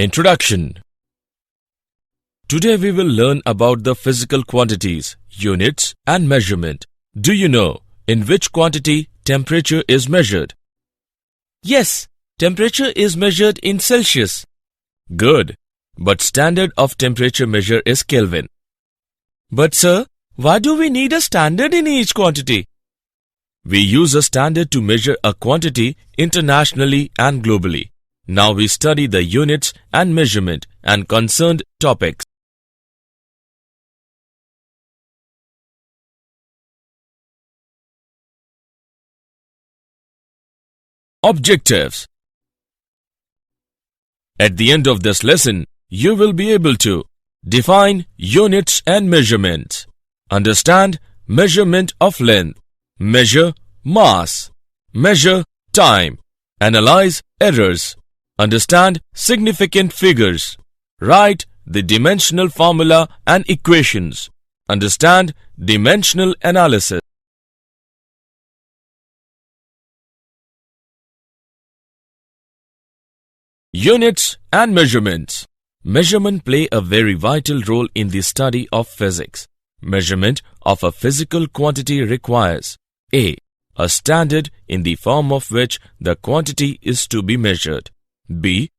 Introduction. Today we will learn about the physical quantities, units and measurement. Do you know in which quantity temperature is measured? Yes, temperature is measured in Celsius. Good, but standard of temperature measure is Kelvin. But sir, why do we need a standard in each quantity? We use a standard to measure a quantity internationally and globally. Now we study the units and measurement and concerned topics. Objectives. At the end of this lesson, you will be able to define units and measurements, understand measurement of length, measure mass, measure time, analyze errors, understand significant figures, write the dimensional formula and equations, understand dimensional analysis. Units and measurements. Measurement play a very vital role in the study of physics. Measurement of a physical quantity requires A. A standard in the form of which the quantity is to be measured. B.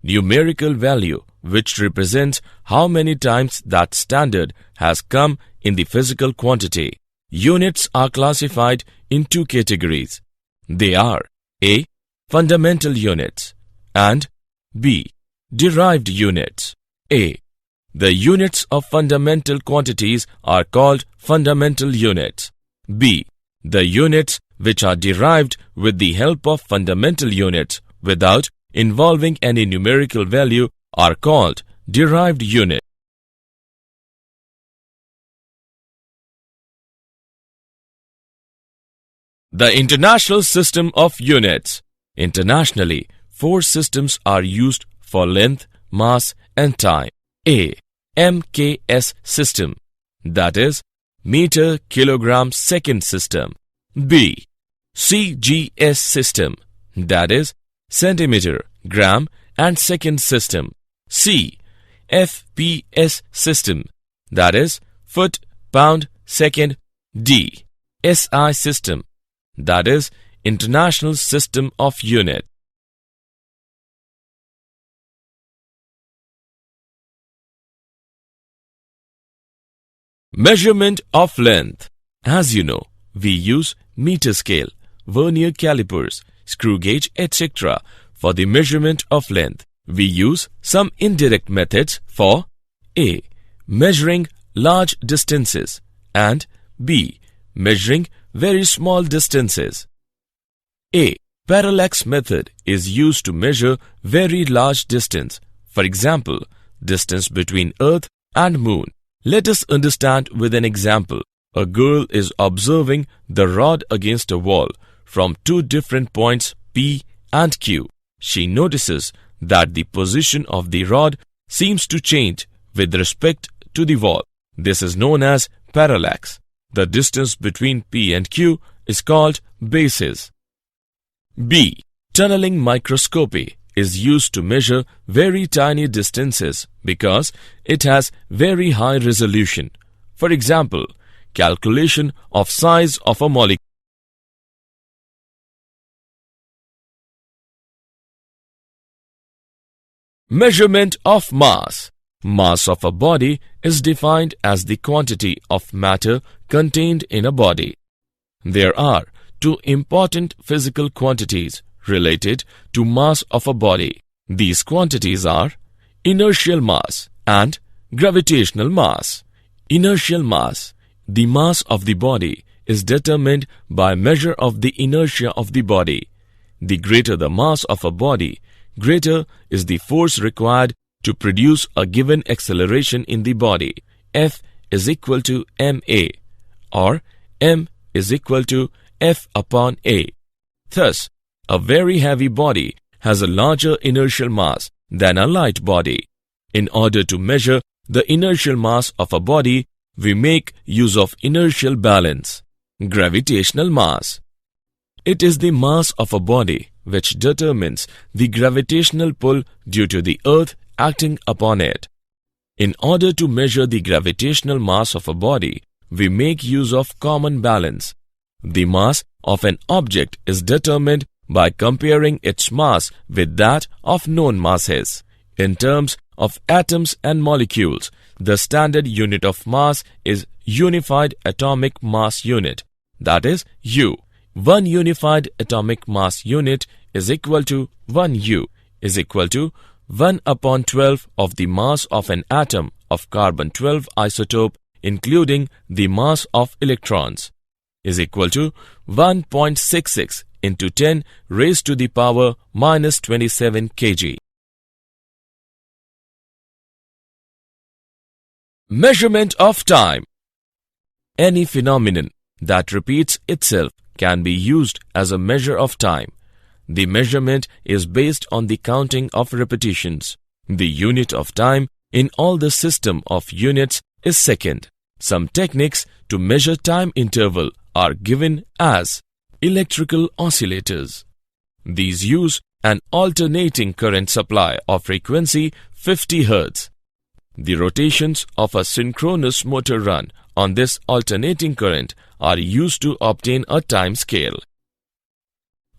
Numerical value which represents how many times that standard has come in the physical quantity. Units are classified in two categories. They are A. Fundamental units and B. Derived units. A. The units of fundamental quantities are called fundamental units. B. The units which are derived with the help of fundamental units without involving any numerical value are called derived units. The International System of Units. Internationally, 4 systems are used for length, mass and time. A. MKS system, that is meter kilogram second system. B. CGS system, that is centimeter gram and second system. C. FPS system, that is foot pound second. D. SI system, that is International System of Units. Measurement of length. As you know, we use meter scale, vernier calipers, screw gauge, etc. for the measurement of length. We use some indirect methods for A. Measuring large distances and B. Measuring very small distances. A. Parallax method is used to measure very large distance. For example, distance between Earth and Moon. Let us understand with an example. A girl is observing the rod against a wall from 2 different points P and Q. She notices that the position of the rod seems to change with respect to the wall. This is known as parallax. The distance between P and Q is called basis. B. Tunneling microscopy is used to measure very tiny distances because it has very high resolution. For example, calculation of size of a molecule. Measurement of mass. Mass of a body is defined as the quantity of matter contained in a body. There are 2 important physical quantities related to mass of a body. These quantities are inertial mass and gravitational mass. Inertial mass. The mass of the body is determined by measure of the inertia of the body. The greater the mass of a body, greater is the force required to produce a given acceleration in the body. F is equal to ma or m is equal to F upon A. Thus, a very heavy body has a larger inertial mass than a light body. In order to measure the inertial mass of a body, we make use of inertial balance. Gravitational mass. It is the mass of a body which determines the gravitational pull due to the earth acting upon it. In order to measure the gravitational mass of a body, we make use of common balance. The mass of an object is determined by comparing its mass with that of known masses. In terms of atoms and molecules, the standard unit of mass is Unified Atomic Mass Unit, that is U. 1 unified atomic mass unit is equal to 1 U is equal to 1 upon 12 of the mass of an atom of carbon-12 isotope including the mass of electrons is equal to 1.66 into 10 raised to the power minus 27 kg. Measurement of time. Any phenomenon that repeats itself can be used as a measure of time. The measurement is based on the counting of repetitions. The unit of time in all the system of units is second. Some techniques to measure time interval are given as electrical oscillators. These use an alternating current supply of frequency 50 Hz. The rotations of a synchronous motor run on this alternating current are used to obtain a time scale.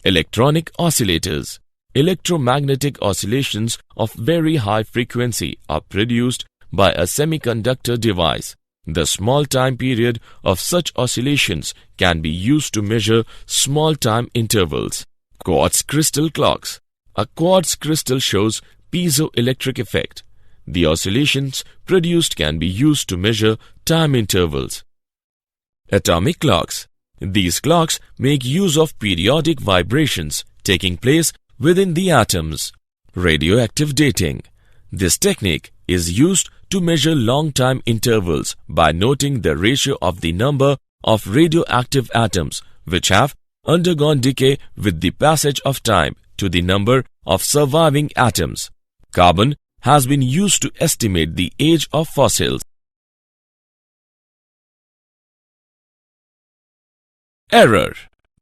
Electronic oscillators. Electromagnetic oscillations of very high frequency are produced by a semiconductor device. The small time period of such oscillations can be used to measure small time intervals. Quartz crystal clocks. A quartz crystal shows piezoelectric effect. The oscillations produced can be used to measure time intervals. Atomic clocks. These clocks make use of periodic vibrations taking place within the atoms. Radioactive dating. This technique is used to measure long time intervals by noting the ratio of the number of radioactive atoms which have undergone decay with the passage of time to the number of surviving atoms. Carbon has been used to estimate the age of fossils. Error.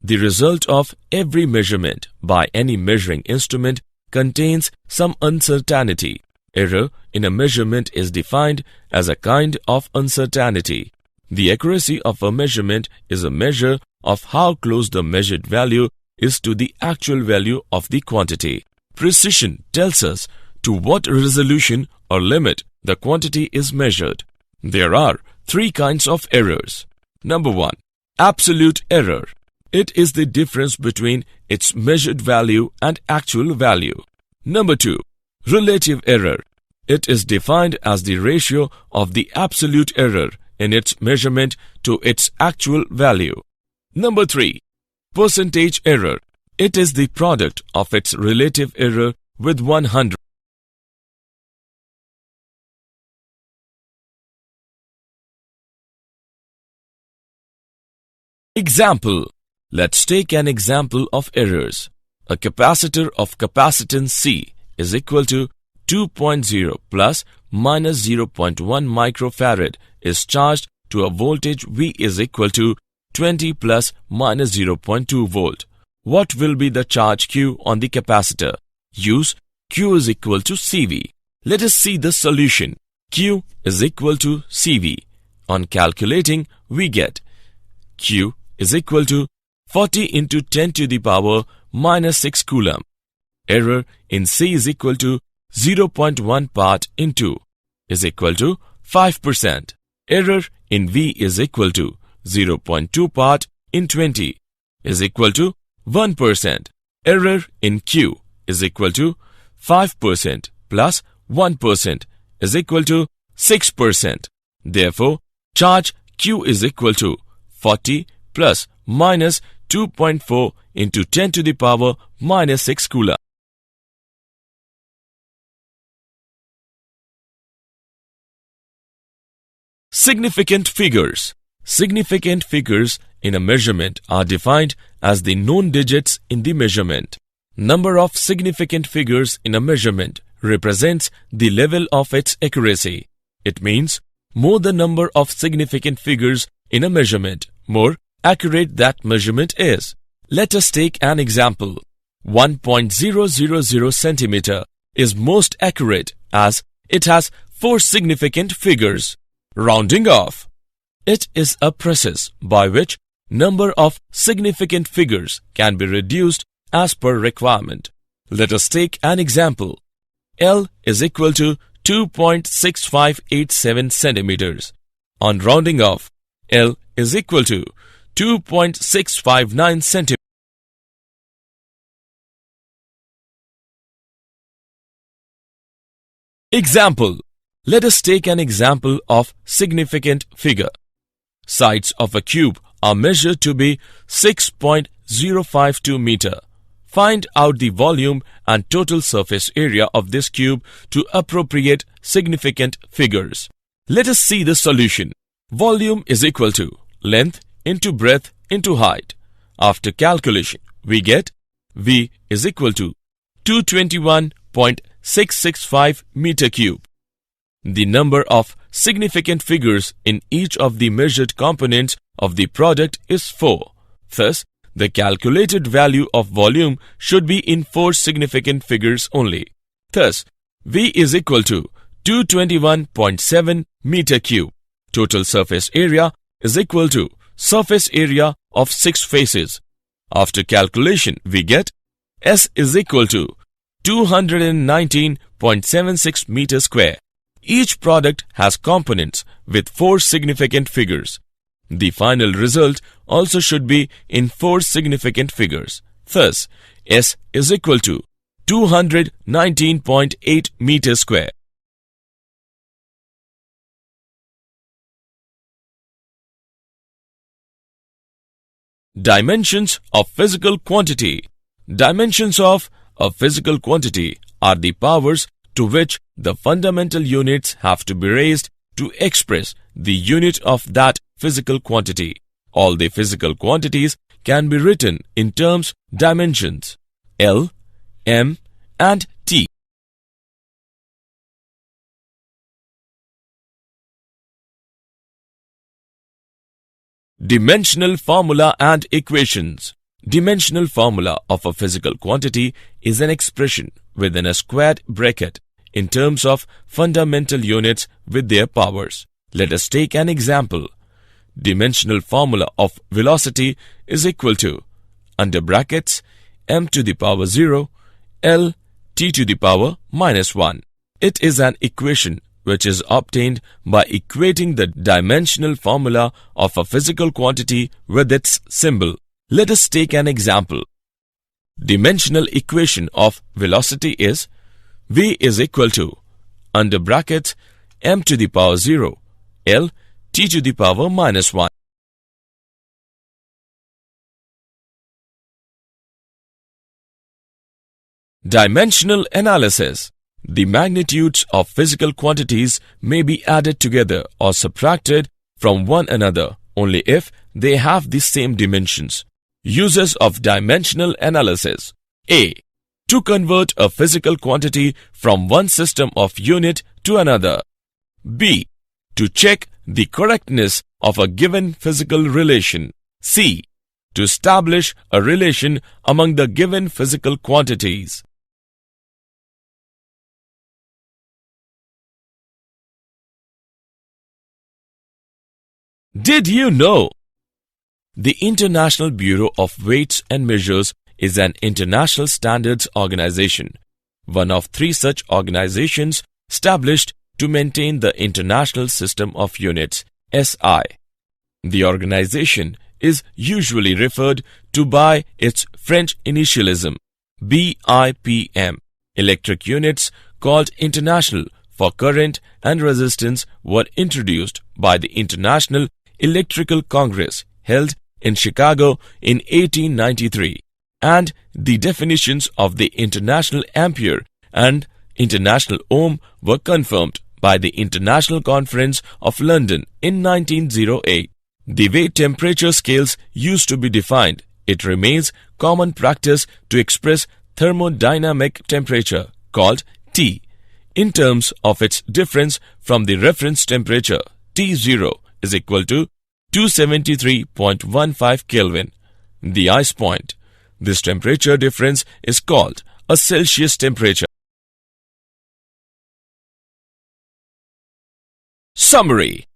The result of every measurement by any measuring instrument contains some uncertainty. Error in a measurement is defined as a kind of uncertainty. The accuracy of a measurement is a measure of how close the measured value is to the actual value of the quantity. Precision tells us to what resolution or limit the quantity is measured. There are three kinds of errors. Number 1. Absolute error. It is the difference between its measured value and actual value. Number 2. Relative error. It is defined as the ratio of the absolute error in its measurement to its actual value. Number 3. Percentage error. It is the product of its relative error with 100. Example. Let's take an example of errors. A capacitor of capacitance C is equal to 2.0 plus minus 0.1 microfarad is charged to a voltage V is equal to 20 plus minus 0.2 volt. What will be the charge Q on the capacitor? Use Q is equal to CV. Let us see the solution. Q is equal to CV. On calculating, we get Q is equal to 40 into 10 to the power minus 6 coulomb. Error in C is equal to 0.1 part in 2 is equal to 5%. Error in V is equal to 0.2 part in 20 is equal to 1%. Error in Q is equal to 5% plus 1% is equal to 6%. Therefore, charge Q is equal to 40 plus minus 2.4 into 10 to the power minus 6 coulomb. Significant figures. Significant figures in a measurement are defined as the known digits in the measurement. Number of significant figures in a measurement represents the level of its accuracy. It means more the number of significant figures in a measurement, more accurate that measurement is. Let us take an example. 1.000 centimeter is most accurate as it has 4 significant figures. Rounding off. It is a process by which number of significant figures can be reduced as per requirement. Let us take an example. L is equal to 2.6587 centimeters. On rounding off, L is equal to 2.659 centimeters. Example. Let us take an example of significant figure. Sides of a cube are measured to be 6.052 meter. Find out the volume and total surface area of this cube to appropriate significant figures. Let us see the solution. Volume is equal to length into breadth into height. After calculation, we get V is equal to 221.665 meter cube. The number of significant figures in each of the measured components of the product is 4. Thus, the calculated value of volume should be in 4 significant figures only. Thus, V is equal to 221.7 meter cube. Total surface area is equal to surface area of 6 faces. After calculation, we get S is equal to 219.76 meter square. Each product has components with 4 significant figures. The final result also should be in 4 significant figures. Thus, S is equal to 219.8 meter square. Dimensions of physical quantity. Dimensions of a physical quantity are the powers to which the fundamental units have to be raised to express the unit of that physical quantity. All the physical quantities can be written in terms dimensions L, M and T. Dimensional formula and equations. Dimensional formula of a physical quantity is an expression within a squared bracket in terms of fundamental units with their powers. Let us take an example. Dimensional formula of velocity is equal to under brackets m to the power 0 L t to the power minus 1. It is an equation which is obtained by equating the dimensional formula of a physical quantity with its symbol. Let us take an example. Dimensional equation of velocity is V is equal to under brackets m to the power 0 L t to the power minus 1. Dimensional analysis. The magnitudes of physical quantities may be added together or subtracted from one another only if they have the same dimensions. Uses of dimensional analysis. A. To convert a physical quantity from one system of unit to another. B. To check the correctness of a given physical relation. C. To establish a relation among the given physical quantities. Did you know? The International Bureau of Weights and Measures is an international standards organization, one of 3 such organizations established to maintain the International System of Units, SI. The organization is usually referred to by its French initialism, BIPM. Electric units called international for current and resistance were introduced by the International Electrical Congress held in Chicago in 1893, and the definitions of the International Ampere and International Ohm were confirmed by the International Conference of London in 1908. The way temperature scales used to be defined, it remains common practice to express thermodynamic temperature, called T, in terms of its difference from the reference temperature T0 is equal to 273.15 Kelvin. the ice point. This temperature difference is called a Celsius temperature. Summary.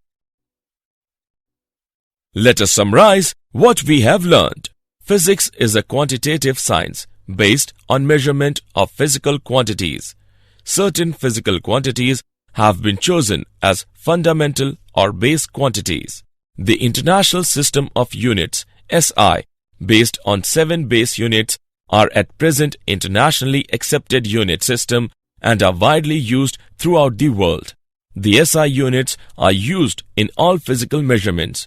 Let us summarize what we have learned. Physics is a quantitative science based on measurement of physical quantities. Certain physical quantities have been chosen as fundamental or base quantities. The International System of Units (SI), based on 7 base units, are at present internationally accepted unit system and are widely used throughout the world. The SI units are used in all physical measurements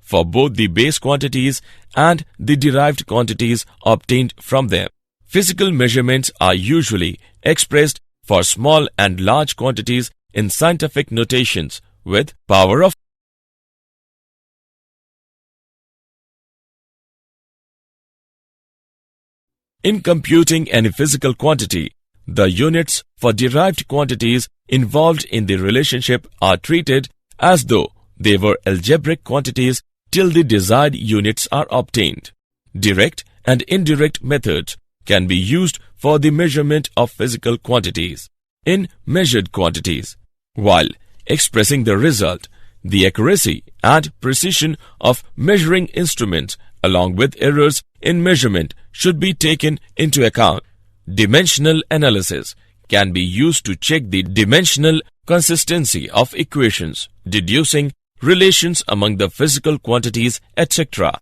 for both the base quantities and the derived quantities obtained from them. Physical measurements are usually expressed for small and large quantities in scientific notations with power of. In computing any physical quantity, the units for derived quantities involved in the relationship are treated as though they were algebraic quantities till the desired units are obtained. Direct and indirect methods can be used for the measurement of physical quantities in measured quantities. While expressing the result, the accuracy and precision of measuring instruments along with errors in measurement should be taken into account. Dimensional analysis can be used to check the dimensional consistency of equations, deducing relations among the physical quantities, etc.